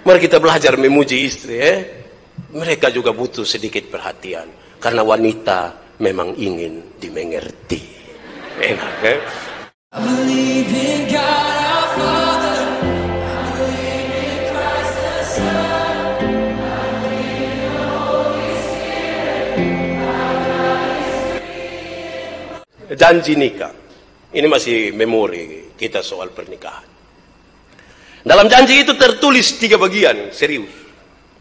Mari kita belajar memuji istri. Mereka juga butuh sedikit perhatian. Karena wanita memang ingin dimengerti. Enak, I believe in God our Father. I believe in Christ the Son. I believe in the Holy Spirit. Janji nikah. Ini masih memori kita soal pernikahan. Dalam janji itu tertulis 3 bagian, serius.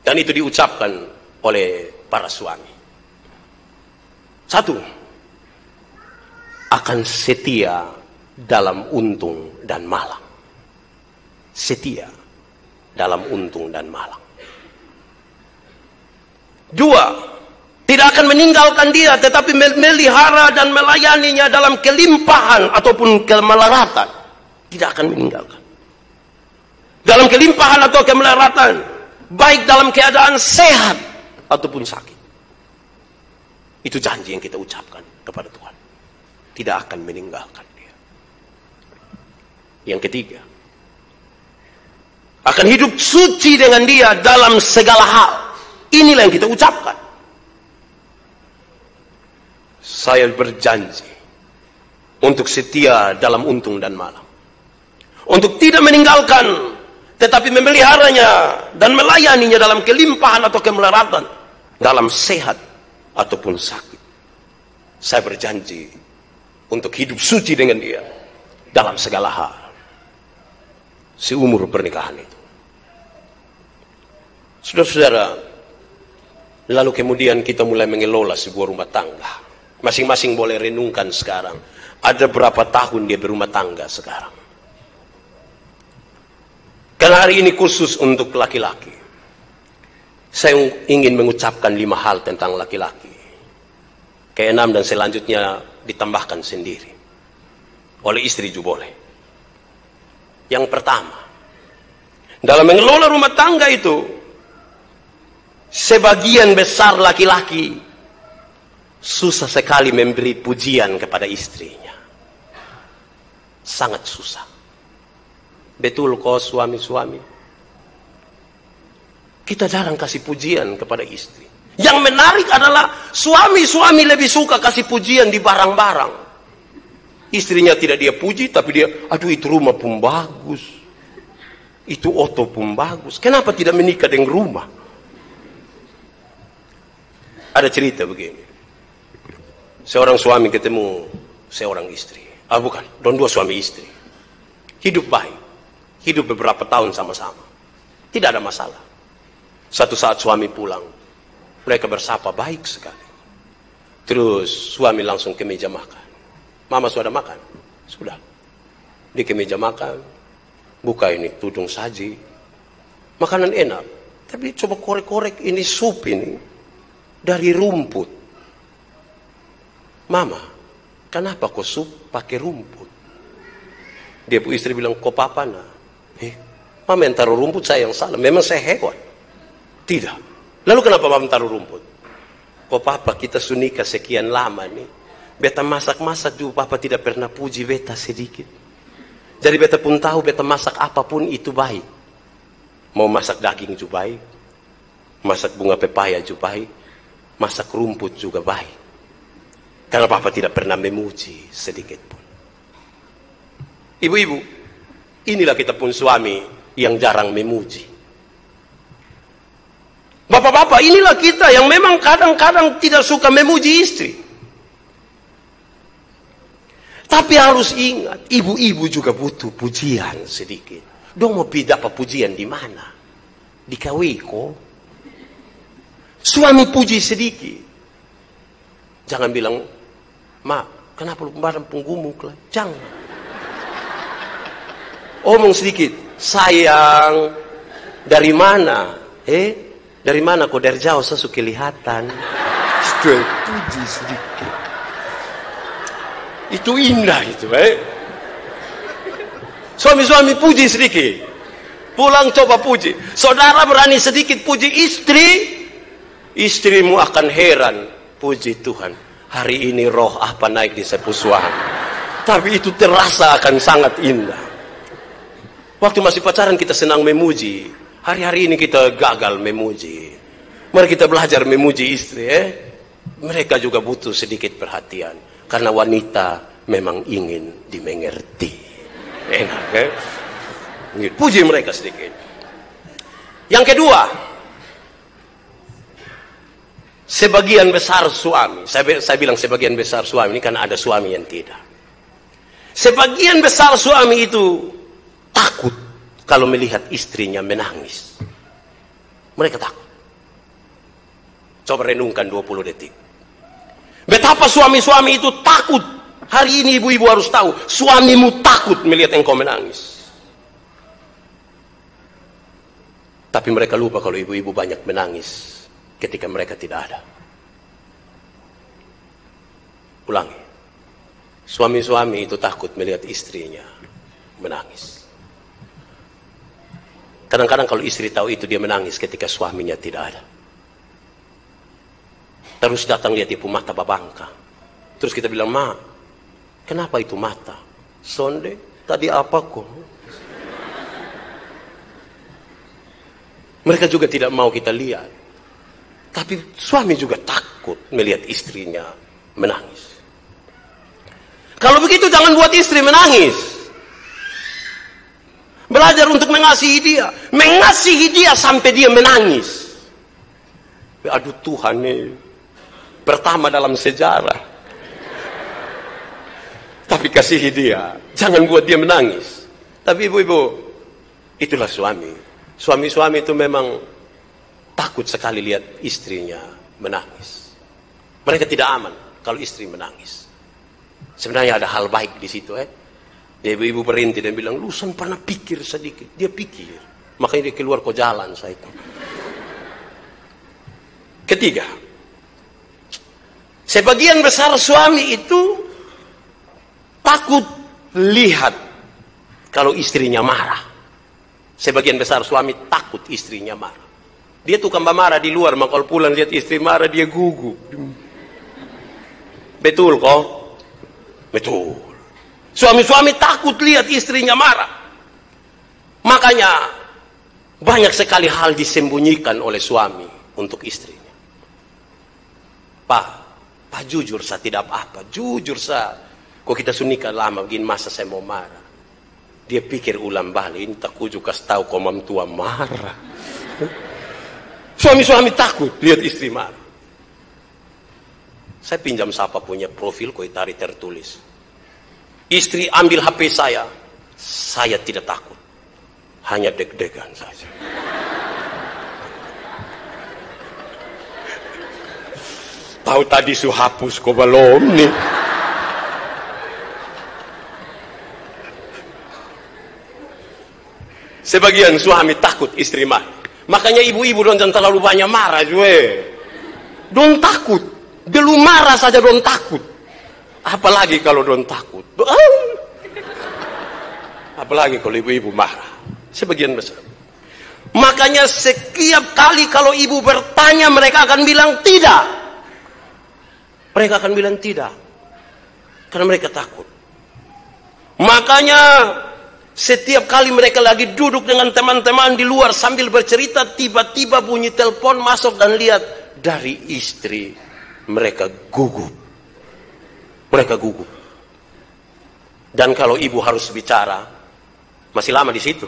Dan itu diucapkan oleh para suami. 1. Akan setia dalam untung dan malang. Setia dalam untung dan malang. 2. Tidak akan meninggalkan dia, tetapi melihara dan melayaninya dalam kelimpahan ataupun kemelaratan. Tidak akan meninggalkan. Dalam kelimpahan atau kemelaratan, baik dalam keadaan sehat ataupun sakit. Itu janji yang kita ucapkan kepada Tuhan. Tidak akan meninggalkan dia. Yang ketiga, akan hidup suci dengan dia dalam segala hal. Inilah yang kita ucapkan. Saya berjanji untuk setia dalam untung dan malang. Untuk tidak meninggalkan, tetapi memeliharanya dan melayaninya dalam kelimpahan atau kemelaratan, dalam sehat ataupun sakit. Saya berjanji untuk hidup suci dengan dia dalam segala hal. Seumur pernikahan itu. Saudara-saudara, lalu kemudian kita mulai mengelola sebuah rumah tangga. Masing-masing boleh renungkan sekarang. Ada berapa tahun dia berumah tangga sekarang? Karena hari ini khusus untuk laki-laki. Saya ingin mengucapkan 5 hal tentang laki-laki. Ke-6 dan selanjutnya ditambahkan sendiri. Oleh istri juga boleh. Yang pertama, dalam mengelola rumah tangga itu, sebagian besar laki-laki susah sekali memberi pujian kepada istrinya. Sangat susah. Betul kok suami-suami? Kita jarang kasih pujian kepada istri. Yang menarik adalah suami-suami lebih suka kasih pujian di barang-barang. Istrinya tidak dia puji, tapi dia, aduh itu rumah pun bagus. Itu oto pun bagus. Kenapa tidak menikah dengan rumah? Ada cerita begini. Seorang suami ketemu seorang istri. Bukan, dua suami istri. Hidup baik. Hidup beberapa tahun sama-sama. Tidak ada masalah. Satu saat suami pulang. Mereka bersapa baik sekali. Terus suami langsung ke meja makan. Mama sudah makan? Sudah. Dia ke meja makan. Buka ini tudung saji. Makanan enak. Tapi coba korek-korek ini sup ini. Dari rumput. Mama, kenapa kau sup pakai rumput? Dia pun istri bilang, kok papa nah? Mama yang taruh rumput, saya yang salah. Memang saya hewan. Tidak. Lalu kenapa mama taruh rumput? Kok papa kita sunika sekian lama nih. Beta masak-masak juga papa tidak pernah puji beta sedikit. Jadi beta pun tahu beta masak apapun itu baik. Mau masak daging juga baik. Masak bunga pepaya juga baik. Masak rumput juga baik. Karena papa tidak pernah memuji sedikit pun. Ibu-ibu, inilah kita pun suami yang jarang memuji. Bapak-bapak, inilah kita yang memang kadang-kadang tidak suka memuji istri. Tapi harus ingat, ibu-ibu juga butuh pujian sedikit. Dong mau dapat pujian di mana? Di kawiko. Suami puji sedikit. Jangan bilang, Ma, kenapa lu kemarin punggungmu? Jangan. Omong sedikit, sayang, dari mana? Dari mana kok dari jauh saya suka kelihatan? Puji sedikit. Itu indah itu, Suami-suami puji sedikit. Pulang coba puji. Saudara berani sedikit puji istri, istrimu akan heran. Puji Tuhan, hari ini roh apa naik di sepu suami. Tapi itu terasa akan sangat indah. Waktu masih pacaran kita senang memuji. Hari-hari ini kita gagal memuji. Mari kita belajar memuji istri. Mereka juga butuh sedikit perhatian. Karena wanita memang ingin dimengerti. Enak, puji mereka sedikit. Yang kedua, sebagian besar suami. Saya bilang sebagian besar suami ini karena ada suami yang tidak. Sebagian besar suami itu takut kalau melihat istrinya menangis. Mereka takut. Coba renungkan 20 detik. Betapa suami-suami itu takut. Hari ini ibu-ibu harus tahu, suamimu takut melihat engkau menangis. Tapi mereka lupa kalau ibu-ibu banyak menangis ketika mereka tidak ada. Ulangi. Suami-suami itu takut melihat istrinya menangis. Kadang-kadang kalau istri tahu itu, dia menangis ketika suaminya tidak ada. Terus datang lihat ibu mata babangka. Terus kita bilang, "Ma, kenapa itu mata?" "Sonde, tadi apa kok?" Mereka juga tidak mau kita lihat. Tapi suami juga takut melihat istrinya menangis. Kalau begitu jangan buat istri menangis. Belajar untuk mengasihi dia. Mengasihi dia sampai dia menangis. Aduh Tuhan nih. Pertama dalam sejarah. Tapi kasihi dia. Jangan buat dia menangis. Tapi ibu-ibu, itulah suami. Suami-suami itu memang takut sekali lihat istrinya menangis. Mereka tidak aman kalau istri menangis. Sebenarnya ada hal baik di situ. Ibu-ibu berhenti dan bilang, "Lusan pernah pikir sedikit." Dia pikir. Makanya dia keluar ke jalan saya itu. Ketiga, sebagian besar suami itu takut lihat kalau istrinya marah. Sebagian besar suami takut istrinya marah. Dia tukang marah di luar, maka kalau pulang lihat istri marah, dia gugup. Betul kok? Betul. Suami-suami takut lihat istrinya marah. Makanya banyak sekali hal disembunyikan oleh suami untuk istrinya. Pak jujur saya tidak apa-apa. Jujur saya. Kok kita sunikah lama begini, masa saya mau marah? Dia pikir ulang balik, ini tak kuju kasih tahu kok mam tua marah. Suami-suami takut lihat istri marah. Saya pinjam siapa punya profil kok tadi tertulis. Istri ambil HP saya tidak takut. Hanya deg-degan saja. Tahu tadi su hapus kok belum nih. Sebagian suami takut istri marah. Makanya ibu-ibu jangan terlalu banyak marah juga. Don't takut. Belum marah saja don't takut. Apalagi kalau don't takut. Apalagi kalau ibu-ibu marah. Sebagian besar. Makanya setiap kali kalau ibu bertanya, mereka akan bilang tidak. Mereka akan bilang tidak. Karena mereka takut. Makanya setiap kali mereka lagi duduk dengan teman-teman di luar sambil bercerita, tiba-tiba bunyi telepon masuk dan lihat dari istri. Mereka gugup. Mereka gugup. Dan kalau ibu harus bicara, masih lama di situ.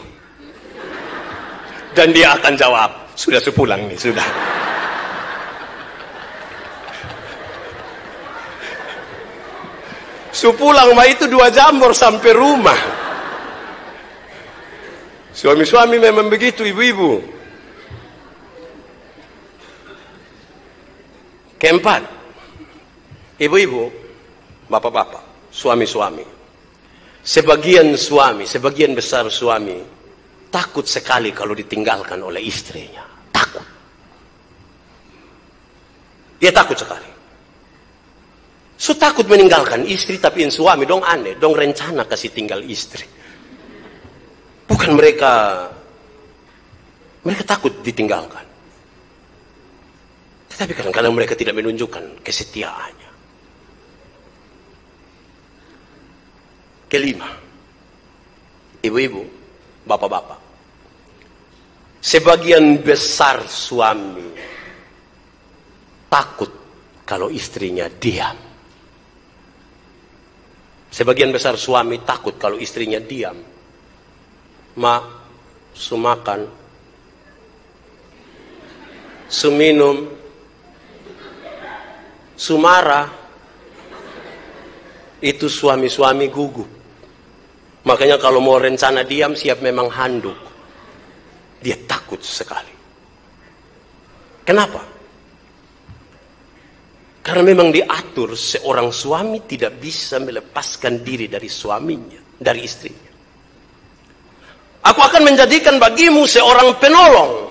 Dan dia akan jawab, sudah sepulang nih, sudah. Sepulang mah itu 2 jam baru sampai rumah. Suami-suami memang begitu, ibu-ibu. Keempat, ibu-ibu, bapak-bapak, suami-suami. Sebagian besar suami takut sekali kalau ditinggalkan oleh istrinya. Takut. Dia takut sekali. Takut meninggalkan istri, tapi suami dong aneh, dong rencana kasih tinggal istri. Bukan mereka takut ditinggalkan. Tetapi kadang-kadang mereka tidak menunjukkan kesetiaannya. Kelima, ibu-ibu, bapak-bapak. Sebagian besar suami takut kalau istrinya diam. Sebagian besar suami takut kalau istrinya diam. Ma, sumakan, suminum, sumara. Itu suami-suami gugup. Makanya kalau mau rencana diam, siap memang handuk. Dia takut sekali. Kenapa? Karena memang diatur seorang suami tidak bisa melepaskan diri dari suaminya, dari istrinya. Aku akan menjadikan bagimu seorang penolong.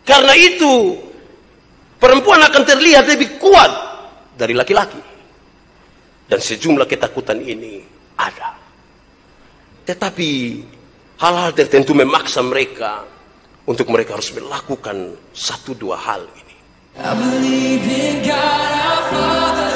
Karena itu, perempuan akan terlihat lebih kuat dari laki-laki. Dan sejumlah ketakutan ini ada. Tetapi hal-hal tertentu memaksa mereka untuk mereka harus melakukan satu dua hal ini. I believe in God our Father.